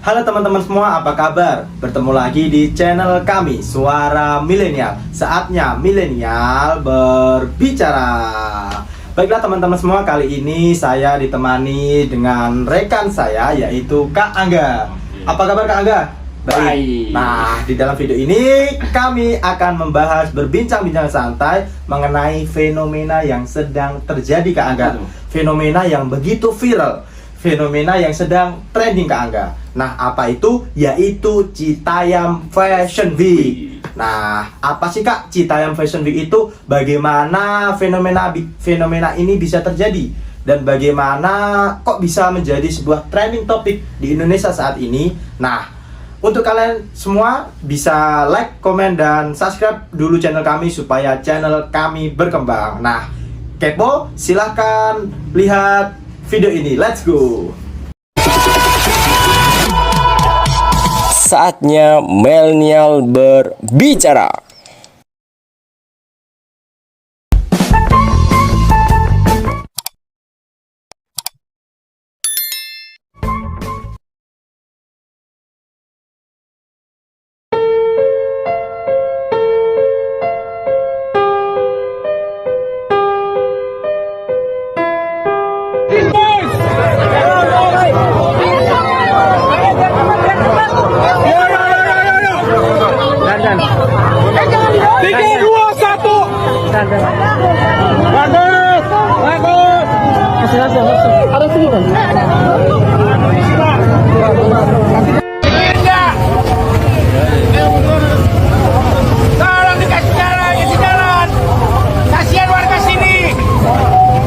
Halo teman-teman semua, apa kabar? Bertemu lagi di channel kami, Suara Milenial. Saatnya milenial berbicara. Baiklah teman-teman semua, kali ini saya ditemani dengan rekan saya, yaitu Kak Angga. Apa kabar Kak Angga? Baik. Nah, di dalam video ini kami akan membahas berbincang-bincang santai mengenai fenomena yang sedang terjadi Kak Angga. Fenomena yang begitu viral, fenomena yang sedang trending Kak Angga. Nah, apa itu? Yaitu Citayam Fashion Week. Nah, apa sih Kak Citayam Fashion Week itu? Bagaimana fenomena ini bisa terjadi? Dan bagaimana kok bisa menjadi sebuah trending topik di Indonesia saat ini? Nah, untuk kalian semua bisa like, komen, dan subscribe dulu channel kami supaya channel kami berkembang. Nah, kepo? Silahkan lihat video ini. Let's go! Saatnya milenial berbicara. Tolong dikasih jalan, kasihan warga sini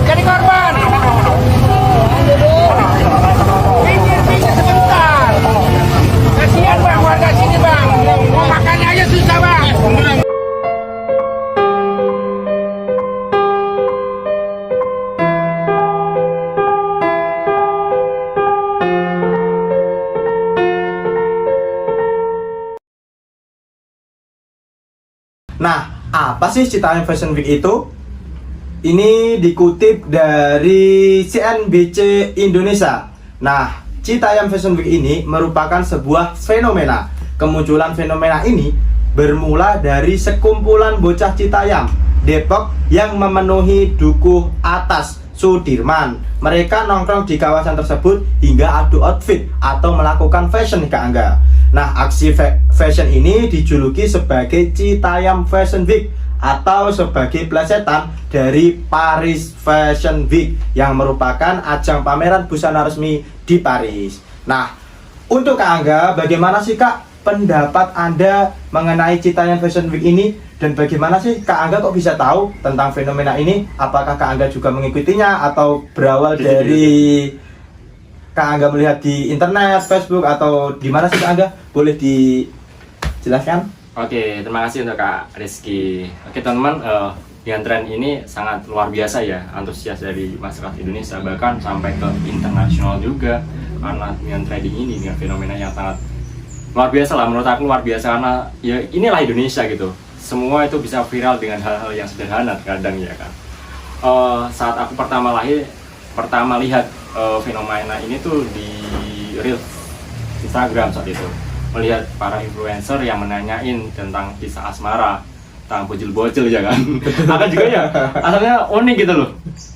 jadi korban. Pinggir sebentar, kasihan bang warga sini bang, mau makan aja susah bang. Nah, apa sih Citayam Fashion Week itu? Ini dikutip dari CNBC Indonesia. Nah, Citayam Fashion Week ini merupakan sebuah fenomena. Kemunculan fenomena ini bermula dari sekumpulan bocah Citayam, Depok yang memenuhi Dukuh Atas, Sudirman. Mereka nongkrong di kawasan tersebut hingga adu outfit atau melakukan fashion nih Kak Angga. Nah, aksi fashion ini dijuluki sebagai Citayam Fashion Week atau sebagai plesetan dari Paris Fashion Week yang merupakan ajang pameran busana resmi di Paris. Nah, untuk Kak Angga, bagaimana sih Kak pendapat Anda mengenai Citayam Fashion Week ini? Dan bagaimana sih Kak Angga kok bisa tahu tentang fenomena ini? Apakah Kak Angga juga mengikutinya atau berawal dari Kak Angga melihat di internet, Facebook, atau di mana sih Kak Angga? Boleh dijelaskan? Oke, terima kasih untuk Kak Rizky. Oke teman-teman, dengan tren ini sangat luar biasa ya, antusias dari masyarakat Indonesia, bahkan sampai ke internasional juga. Karena dengan trading ini, dengan fenomena yang sangat luar biasa lah, menurut aku luar biasa. Karena ya inilah Indonesia gitu, semua itu bisa viral dengan hal-hal yang sederhana kadang ya kan. Saat aku pertama lihat fenomena ini tuh di Reels Instagram saat itu, melihat para influencer yang menanyain tentang kisah asmara, tentang bocil-bocil ya kan. Akan juga ya, asalnya unik gitu loh,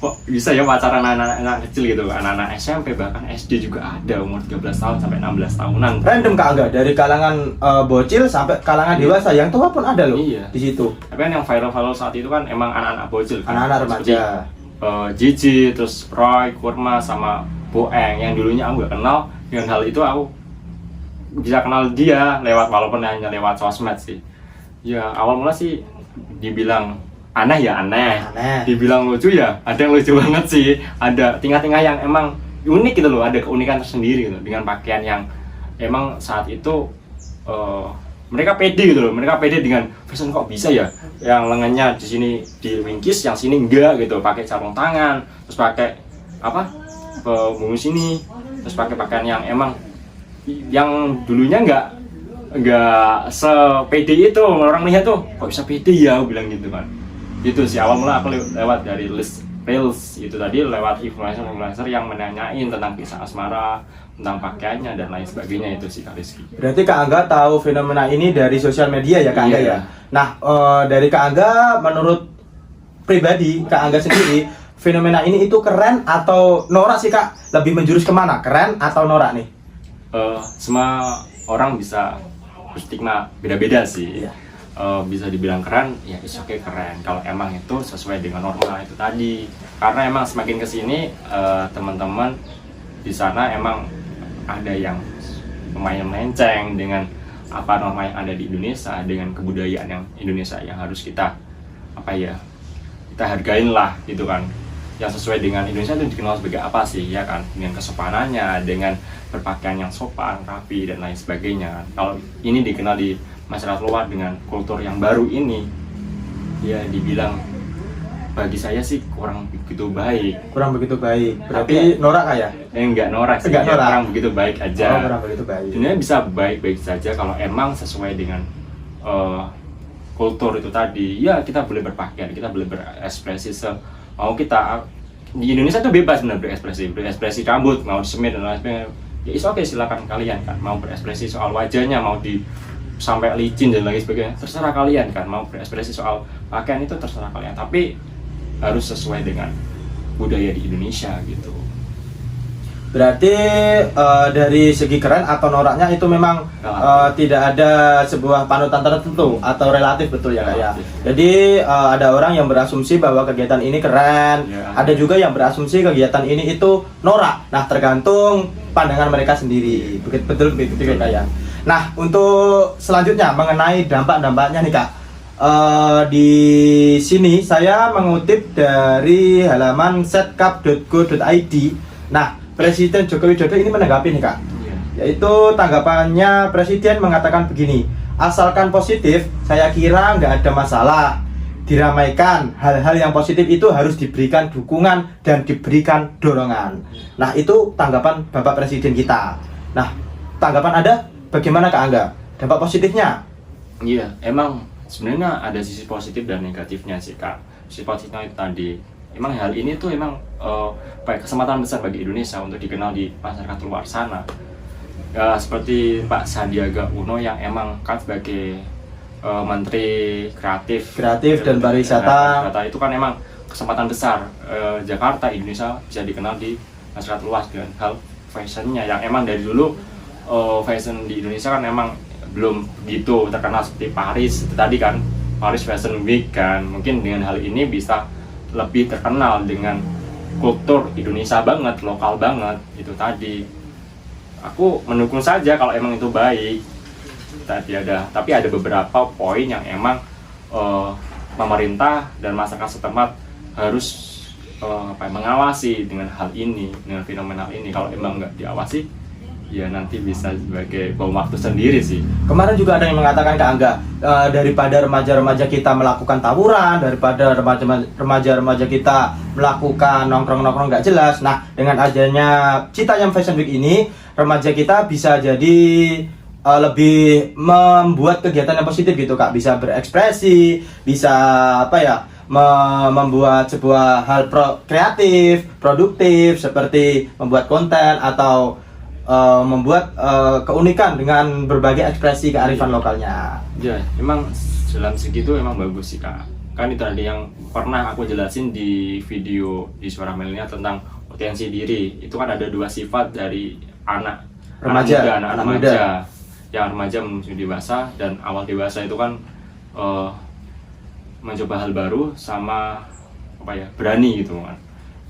kok bisa ya pacaran anak-anak kecil gitu, anak-anak SMP bahkan SD juga ada, umur 13 tahun sampai 16 tahunan. Random Kak Angga, dari kalangan bocil sampai kalangan dewasa, yang tua pun ada loh. Iya. Di situ. Tapi kan yang viral saat itu kan emang anak-anak bocil kan? Anak-anak remaja. Gigi, terus Roy, Kurma, sama Boeng yang dulunya aku nggak kenal. Dengan hal itu aku bisa kenal dia walaupun hanya lewat sosmed sih. Ya awal mula sih dibilang aneh ya aneh. Dibilang lucu ya ada yang lucu banget sih. Ada tingkah-tingkah yang emang unik gitu loh, ada keunikan tersendiri gitu dengan pakaian yang emang saat itu mereka pede gitu loh, mereka pede dengan fashion. Kok bisa ya yang lengannya di sini diwingkis, yang sini enggak gitu, pakai sarung tangan, terus pakai apa punggung sini, terus pakai pakaian yang emang yang dulunya nggak sepede itu. Orang lihat tuh kok bisa pede ya, aku bilang gitu kan. Gitu sih awal mula aku lewat dari list reels itu tadi lewat influencer yang menanyain tentang kisah asmara, tentang pakaiannya dan lain sebagainya itu sih Kak Rizky. Berarti Kak Angga tahu fenomena ini dari sosial media ya Kak Angga Iya. ya. Nah, dari Kak Angga menurut pribadi Kak Angga sendiri, fenomena ini itu keren atau norak sih Kak? Lebih menjurus kemana? Keren atau norak nih? Semua orang bisa berstigma beda-beda sih. Iya. Bisa dibilang keren, ya it's okay keren. Kalau emang itu sesuai dengan norma itu tadi. Karena emang semakin kesini teman-teman di sana emang ada yang lumayan melenceng dengan apa norma yang ada di Indonesia, dengan kebudayaan yang Indonesia yang harus kita kita hargain lah gitu kan. Yang sesuai dengan Indonesia itu dikenal sebagai apa sih ya kan, dengan kesopanannya, dengan berpakaian yang sopan, rapi dan lain sebagainya kan. Kalau ini dikenal di masyarakat luar dengan kultur yang baru ini, ya dibilang bagi saya sih kurang begitu baik. Kurang begitu baik. Berarti norak Kak ya? Enggak norak sih, Enggak ya, norak. kurang begitu baik aja. Kurang begitu baik. Sebenarnya bisa baik-baik saja kalau emang sesuai dengan kultur itu tadi. Ya kita boleh berpakaian, kita boleh berekspresi mau kita. Di Indonesia tuh bebas benar berekspresi rambut, mau semir dan lain sebagainya. Ya is oke, silakan kalian kan. Mau berekspresi soal wajahnya, mau di sampai licin dan lain sebagainya, terserah kalian kan. Mau berekspresi soal pakaian itu terserah kalian, tapi harus sesuai dengan budaya di Indonesia gitu. Berarti dari segi keren atau noraknya itu memang tidak ada sebuah panutan tertentu atau relatif, betul ya Kak ya. Relatif. Jadi ada orang yang berasumsi bahwa kegiatan ini keren, Ya. ada juga yang berasumsi kegiatan ini itu norak. Nah, tergantung pandangan mereka sendiri. Betul begitu Kak ya. Nah, untuk selanjutnya mengenai dampak-dampaknya nih Kak. Di sini saya mengutip dari halaman setcap.go.id. Nah, Presiden Joko Widodo ini menanggapi nih Kak, yaitu tanggapannya Presiden mengatakan begini: asalkan positif, saya kira nggak ada masalah. Diramaikan, hal-hal yang positif itu harus diberikan dukungan dan diberikan dorongan. Nah, itu tanggapan Bapak Presiden kita. Nah, tanggapan Anda bagaimana Kak Angga? Dampak positifnya? Iya, emang sebenarnya ada sisi positif dan negatifnya sih Kak. Sisi positifnya itu tadi, emang hal ini tuh emang kesempatan besar bagi Indonesia untuk dikenal di masyarakat luar sana. Ya, seperti Pak Sandiaga Uno yang emang kan sebagai Menteri Kreatif Dan Pariwisata. itu kan emang kesempatan besar Jakarta, Indonesia bisa dikenal di masyarakat luas dengan hal fashionnya yang emang dari dulu fashion di Indonesia kan emang belum begitu terkenal seperti Paris itu tadi kan, Paris Fashion Week kan. Mungkin dengan hal ini bisa lebih terkenal dengan kultur Indonesia banget, lokal banget itu tadi. Aku mendukung saja kalau emang itu baik. Tapi ada beberapa poin yang emang pemerintah dan masyarakat setempat harus mengawasi dengan hal ini, dengan fenomenal ini. Kalau emang nggak diawasi, ya nanti bisa sebagai bom waktu sendiri sih. Kemarin juga ada yang mengatakan Kak Angga, daripada remaja-remaja kita melakukan tawuran, daripada remaja-remaja kita melakukan nongkrong-nongkrong nggak jelas. Nah, dengan adanya Citayam Fashion Week ini, remaja kita bisa jadi lebih membuat kegiatan yang positif gitu Kak. Bisa berekspresi, bisa membuat sebuah hal kreatif, produktif, seperti membuat konten atau membuat keunikan dengan berbagai ekspresi kearifan lokalnya. Ya, emang dalam segitu emang bagus sih Kak. Kan itu tadi yang pernah aku jelasin di video di Suara Milenial tentang potensi diri. Itu kan ada dua sifat dari anak Remaja, anak anak remaja. muda. Yang remaja menuju dewasa, dan awal dewasa itu kan mencoba hal baru sama berani gitu kan.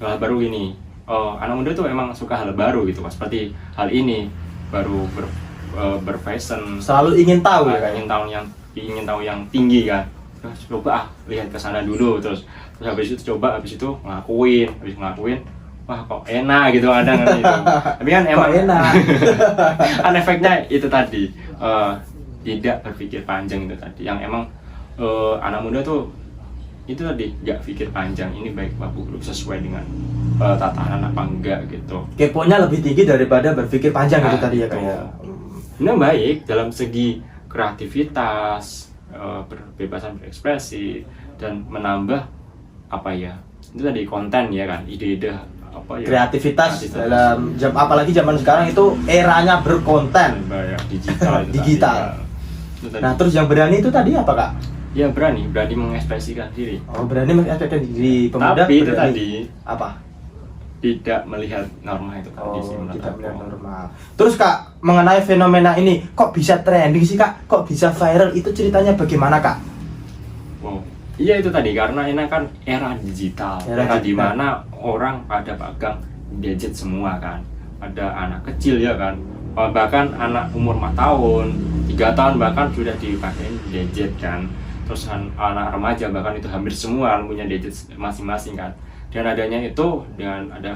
Hal baru ini. Anak muda tuh emang suka hal baru gitu kan, seperti hal ini baru berfashion, Selalu ingin tahu ya Kak. ingin tahu yang tinggi kan. Terus coba lihat ke sana dulu, terus habis itu ngelakuin, wah kok enak gitu kadang kan itu. Tapi kan emang enak. kan efeknya itu tadi tidak berpikir panjang itu tadi, yang emang anak muda tuh itu tadi nggak pikir panjang, ini baik buruk sesuai dengan tatanan apa enggak gitu. Keponya lebih tinggi daripada berpikir panjang gitu tadi ya Kak ya. Ini baik dalam segi kreativitas, kebebasan berekspresi, dan menambah itu tadi konten ya kan, ide-ide apa ya, Kreativitas dalam apalagi zaman sekarang itu eranya berkonten. ya, digital itu Digital. tadi, ya. Itu tadi. Nah, terus yang berani itu tadi apa, Kak? Ya berani mengekspresikan diri. Oh, berani mengekspresikan diri pemuda. Tapi itu berani. tadi Apa? tidak melihat norma itu tadi sih, Oh, menurut tidak aku. melihat normal. Terus Kak, mengenai fenomena ini, kok bisa trending sih Kak? Kok bisa viral? Itu ceritanya bagaimana Kak? Wow. Iya itu tadi, karena ini kan era digital, Era di digital. mana orang pada pegang gadget semua kan. Ada anak kecil ya kan, bahkan anak umur 4 tahun, 3 tahun bahkan sudah dipakai gadget kan. Terus anak remaja bahkan itu hampir semua punya gadget masing-masing kan. Dan adanya itu dengan ada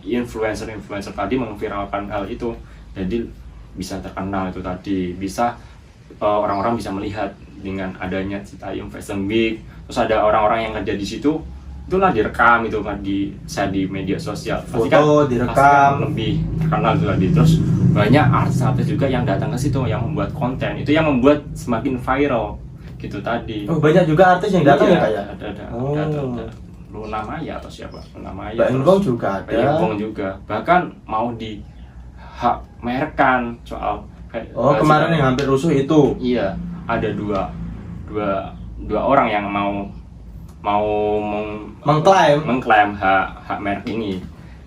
influencer tadi memviralkan hal itu, jadi bisa terkenal itu tadi, bisa orang-orang bisa melihat dengan adanya Citayam Fashion Week. Terus ada orang-orang yang kerja di situ, itulah direkam itu kan di media sosial. Pasti Foto direkam. pasti kan lebih terkenal itu tadi. Terus banyak artis-artis juga yang datang ke situ yang membuat konten, itu yang membuat semakin viral gitu tadi. Oh, banyak juga artis yang datang ya Kak ya? Ada. Oh. Ada. Luna Maya atau siapa? Luna Maya. Mbak terus Enggong juga Mbak ada. Enggong juga. Bahkan mau di hak merekkan soal Oh, kemarin yang hampir rusuh itu. iya, ada dua orang yang mau mengklaim hak merek ini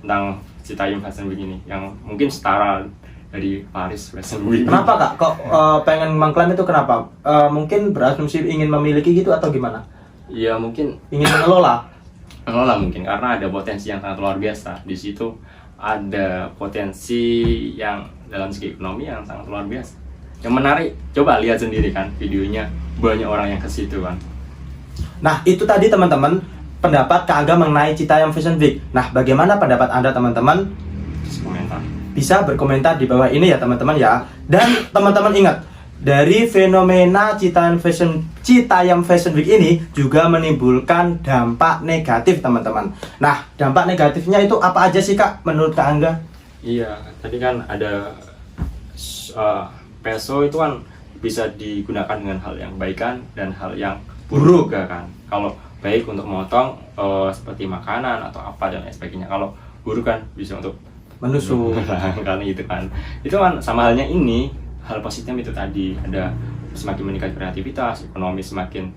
tentang Citayam Fashion Week ini yang mungkin setara dari Paris Fashion Week. Kenapa Kak? Kok pengen mengklaim itu kenapa? Mungkin berasumsi ingin memiliki gitu atau gimana? Iya mungkin Ingin mengelola? mungkin karena ada potensi yang sangat luar biasa di situ, ada potensi yang dalam segi ekonomi yang sangat luar biasa. Yang menarik, coba lihat sendiri kan videonya, banyak orang yang ke situ kan. Nah, itu tadi teman-teman pendapat Kak Angga mengenai Citayam Fashion Week. Nah, bagaimana pendapat Anda teman-teman? Terus komentar. Bisa berkomentar di bawah ini ya teman-teman ya. Dan teman-teman ingat, dari fenomena Citayam Fashion Week ini juga menimbulkan dampak negatif teman-teman. Nah, dampak negatifnya itu apa aja sih Kak menurut Kak Angga? Iya, tadi kan ada peso itu kan bisa digunakan dengan hal yang baikan dan hal yang buruk juga kan. Kalau baik untuk memotong seperti makanan atau apa dan lain sebagainya. Kalau buruk kan bisa untuk Menusuk. karena itu kan sama halnya ini, hal positif itu tadi, ada semakin meningkat kreativitas, ekonomi semakin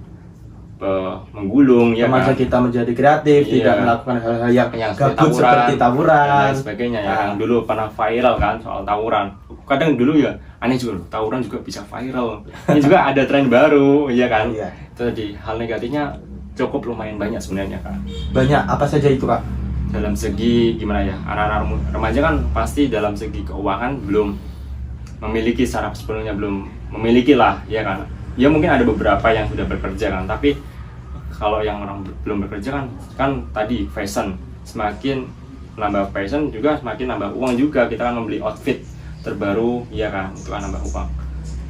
menggulung ya Remaja kan. kita menjadi kreatif, Iya. tidak melakukan hal-hal yang Seperti gabut seperti dan tawuran. lain sebagainya ya. Yang dulu pernah viral kan soal tawuran. Kadang dulu ya aneh juga loh, tawuran juga bisa viral. Ini juga ada tren baru ya kan. Iya. Itu tadi hal negatifnya cukup lumayan banyak sebenarnya kan. Banyak apa saja itu Kak? Dalam segi gimana ya, anak-anak remaja kan pasti dalam segi keuangan belum memiliki secara sepenuhnya, belum memiliki lah ya kan. Ya mungkin ada beberapa yang sudah bekerja kan, tapi kalau yang orang belum bekerja kan tadi fashion, semakin nambah fashion juga semakin nambah uang juga. Kita kan membeli outfit terbaru ya kan, itu kan nambah uang.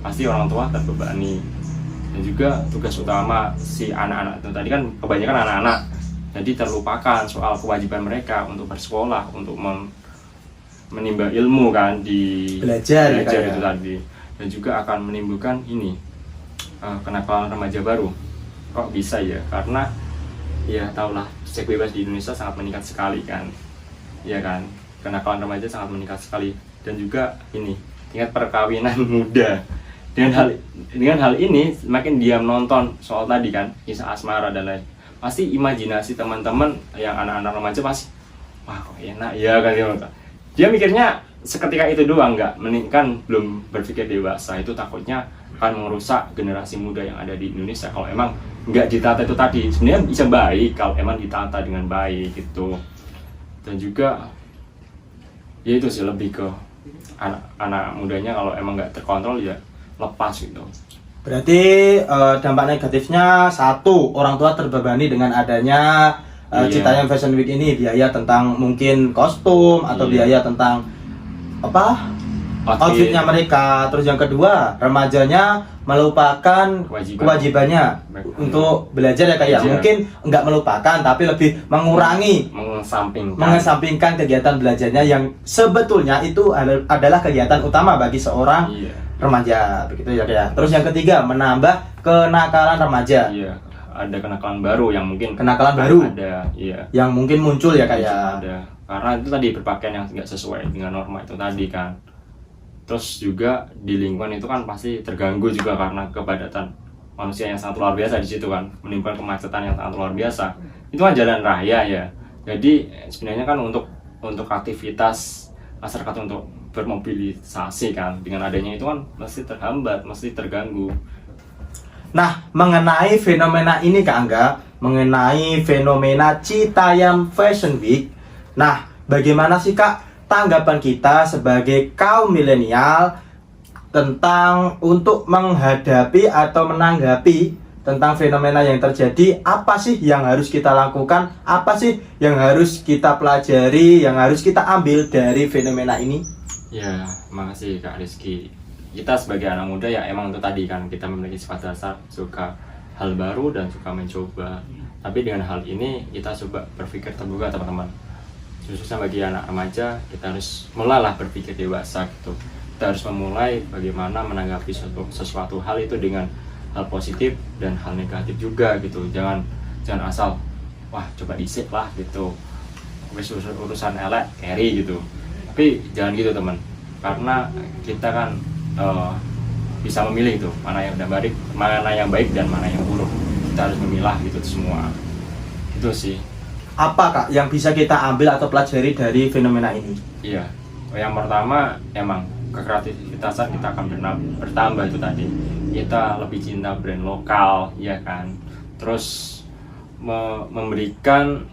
Pasti orang tua terbebani. Dan juga tugas utama si anak-anak itu tadi kan kebanyakan anak-anak, jadi terlupakan soal kewajiban mereka untuk bersekolah, untuk menimba ilmu kan, di Belajar itu kayak. tadi. Dan juga akan menimbulkan ini kenakalan remaja baru. Kok bisa ya? Karena ya tahulah seks bebas di Indonesia sangat meningkat sekali kan, ya kan, kenakalan remaja sangat meningkat sekali. Dan juga ini tingkat perkawinan muda. Dengan hal ini semakin dia menonton soal tadi kan, kisah asmara dan lain, pasti imajinasi teman-teman yang anak-anak remaja pasti, wah kok enak ya kan, dia mikirnya seketika itu doang, kan belum berpikir dewasa. Itu takutnya akan merusak generasi muda yang ada di Indonesia kalau emang nggak ditata itu tadi. Sebenarnya bisa baik kalau emang ditata dengan baik gitu. Dan juga ya itu sih, lebih ke anak mudanya kalau emang nggak terkontrol ya lepas gitu. Berarti dampak negatifnya satu, orang tua terbebani dengan adanya Iya. Citayam Fashion Week ini, biaya tentang mungkin kostum atau Iya. biaya tentang apa outfitnya mereka. Terus yang kedua, remajanya melupakan kewajibannya untuk belajar ya kayak Belajar. mungkin nggak melupakan tapi lebih mengurangi, mengesampingkan kegiatan belajarnya yang sebetulnya itu adalah kegiatan utama bagi seorang Iya. remaja, begitu ya. Terus yang ketiga, menambah kenakalan remaja. Iya, ada kenakalan baru yang mungkin Kenakalan baru? ada, iya. Yang mungkin muncul ya Kak ya. Ada, karena itu tadi berpakaian yang nggak sesuai dengan norma itu tadi kan. Terus juga di lingkungan itu kan pasti terganggu juga karena kepadatan manusia yang sangat luar biasa di situ kan, menimbulkan kemacetan yang sangat luar biasa. Itu kan jalan raya ya. Jadi sebenarnya kan untuk aktivitas masyarakat untuk bermobilisasi kan, dengan adanya itu kan mesti terhambat, mesti terganggu. Nah, mengenai fenomena ini Kak Angga, mengenai fenomena Citayam Fashion Week. Nah, bagaimana sih Kak tanggapan kita sebagai kaum milenial tentang untuk menghadapi atau menanggapi tentang fenomena yang terjadi? Apa sih yang harus kita lakukan? Apa sih yang harus kita pelajari, yang harus kita ambil dari fenomena ini? Ya, makasih Kak Rizky. Kita sebagai anak muda ya emang itu tadi kan, kita memiliki sifat dasar suka hal baru dan suka mencoba. Tapi dengan hal ini kita coba berpikir terbuka teman-teman. Khususnya bagi anak remaja, kita harus mulailah berpikir dewasa gitu. Kita harus memulai bagaimana menanggapi sesuatu hal itu dengan hal positif dan hal negatif juga gitu. Jangan asal wah coba disip lah gitu, urusan elek carry gitu. Tapi jangan gitu teman, karena kita kan bisa memilih tuh mana yang baik, dan mana yang buruk. Kita harus memilah gitu semua. Itu sih. Apa Kak yang bisa kita ambil atau pelajari dari fenomena ini? Iya, yang pertama emang kekreativitasan kita akan bertambah itu tadi. Kita lebih cinta brand lokal, ya kan. Terus memberikan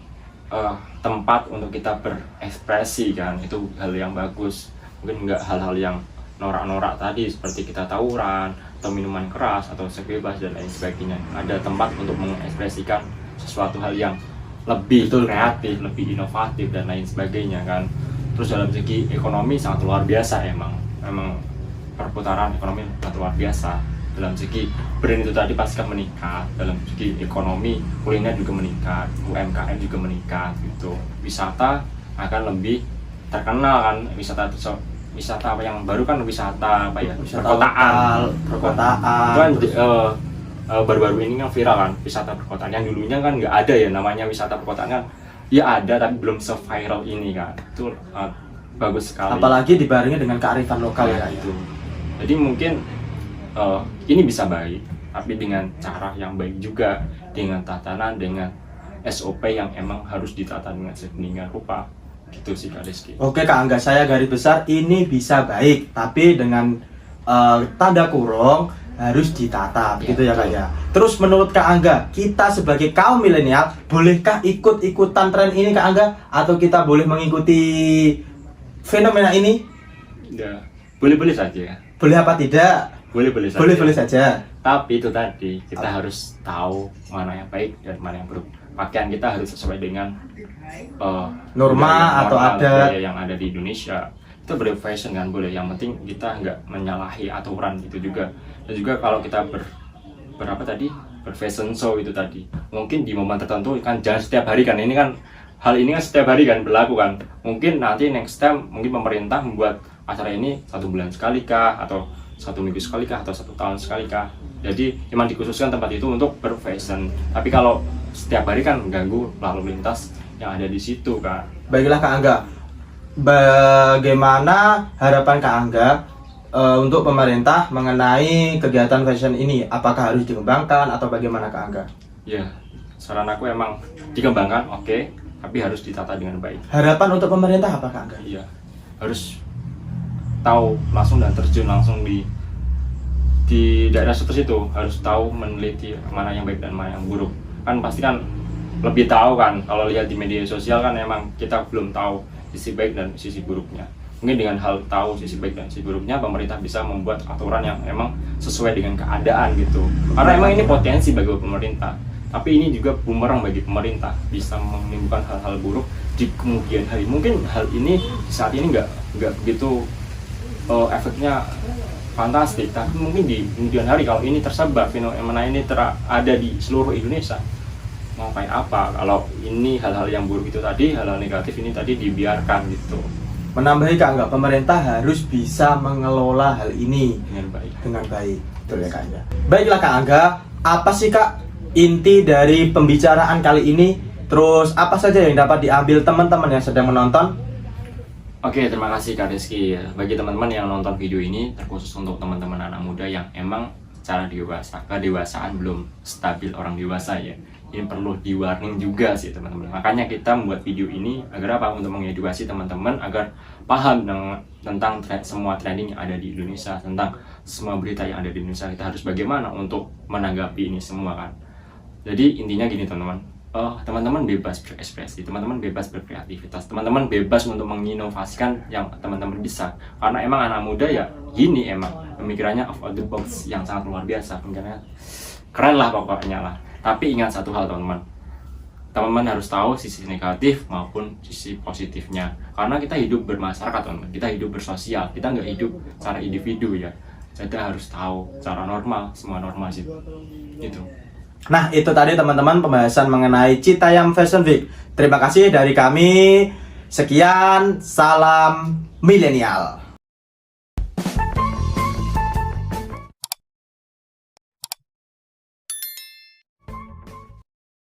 tempat untuk kita berekspresi kan, itu hal yang bagus. Mungkin enggak hal-hal yang norak-norak tadi seperti kita tawuran atau minuman keras atau seks bebas dan lain sebagainya. Ada tempat untuk mengekspresikan sesuatu hal yang lebih kreatif, lebih inovatif dan lain sebagainya kan. Terus dalam segi ekonomi sangat luar biasa emang perputaran ekonomi sangat luar biasa. Dalam segi brand itu tadi pasti akan meningkat, dalam segi ekonomi kuliner juga meningkat, UMKM juga meningkat gitu. Wisata akan lebih terkenal kan, wisata apa yang baru kan, wisata apa ya, perkotaan. Itu kan baru-baru ini kan viral kan, wisata perkotaan. Yang dulunya kan nggak ada ya namanya wisata perkotaan kan, ya ada tapi belum se-viral ini kan. Itu bagus sekali. Apalagi dibarengi dengan kearifan lokal ya itu. Jadi mungkin ini bisa baik, tapi dengan cara yang baik juga, dengan tatanan, dengan SOP yang emang harus ditata dengan sedemikian rupa. Gitu sih Kak Rizky. Oke Kak Angga, saya garis besar ini bisa baik, tapi dengan tanda kurung harus ditata, begitu ya Kak ya. Terus menurut Kak Angga, kita sebagai kaum milenial bolehkah ikut-ikutan tren ini Kak Angga? Atau kita boleh mengikuti fenomena ini? Ya, boleh-boleh saja. Boleh apa tidak? Boleh-boleh saja. Boleh-boleh saja. Tapi itu tadi, kita harus tahu mana yang baik dan mana yang buruk. Pakaian kita harus sesuai dengan norma atau adat yang ada di Indonesia. Itu fashion kan boleh, yang penting kita nggak menyalahi aturan gitu juga. Dan juga kalau kita berfashion show itu tadi, mungkin di momen tertentu kan, jangan setiap hari kan. Ini kan hal ini kan setiap hari kan berlaku kan. Mungkin nanti next time mungkin pemerintah membuat acara ini 1 bulan sekali kah, atau 1 minggu sekali kah, atau 1 tahun sekali kah. Jadi memang dikhususkan tempat itu untuk berfashion. Tapi kalau setiap hari kan mengganggu lalu lintas yang ada di situ kan. Baiklah Kak Angga, bagaimana harapan Kak Angga untuk pemerintah mengenai kegiatan fashion ini? Apakah harus dikembangkan atau bagaimana Kak Angga? Ya, saran aku emang dikembangkan, oke, tapi harus ditata dengan baik. Harapan untuk pemerintah apa Kak Angga? Iya, harus tahu langsung dan terjun langsung di daerah situ, harus tahu meneliti mana yang baik dan mana yang buruk. Kan pasti kan lebih tahu kan, kalau lihat di media sosial kan emang kita belum tahu sisi baik dan sisi buruknya. Mungkin dengan hal tahu sisi baik dan sisi buruknya, pemerintah bisa membuat aturan yang emang sesuai dengan keadaan gitu. Karena emang ini potensi bagi pemerintah, tapi ini juga bumerang bagi pemerintah, bisa menimbulkan hal-hal buruk di kemudian hari. Mungkin hal ini saat ini nggak begitu efeknya fantastik, tapi mungkin di kemudian hari kalau ini tersebar, fenomena ini ada di seluruh Indonesia, mau kayak apa kalau ini hal-hal yang buruk itu tadi, hal-hal negatif ini tadi dibiarkan gitu. Menambahi Kak Angga, pemerintah harus bisa mengelola hal ini Dengan baik. Betul ya Kak Angga. Baiklah Kak Angga, apa sih Kak inti dari pembicaraan kali ini. Terus apa saja yang dapat diambil teman-teman yang sedang menonton? Oke, terima kasih Kak Rizky. Bagi teman-teman yang nonton video ini, terkhusus untuk teman-teman anak muda yang emang cara kedewasaan belum stabil orang dewasa ya. Ini perlu di warning juga sih teman-teman. Makanya kita membuat video ini agar apa? Untuk mengedukasi teman-teman agar paham tentang semua trending yang ada di Indonesia, tentang semua berita yang ada di Indonesia. Kita harus bagaimana untuk menanggapi ini semua kan. Jadi intinya gini teman-teman. Teman-teman bebas berekspresi, teman-teman bebas berkreativitas, teman-teman bebas untuk menginovasikan yang teman-teman bisa. Karena emang anak muda ya gini emang pemikirannya out of the box yang sangat luar biasa, pemikirannya keren lah pokoknya lah. Tapi ingat satu hal teman-teman harus tahu sisi negatif maupun sisi positifnya. Karena kita hidup bermasyarakat teman-teman, kita hidup bersosial, kita nggak hidup secara individu ya. Jadi harus tahu secara normal, semua normal sih. Itu. Nah, itu tadi teman-teman pembahasan mengenai Citayam Fashion Week. Terima kasih dari kami. Sekian, salam milenial.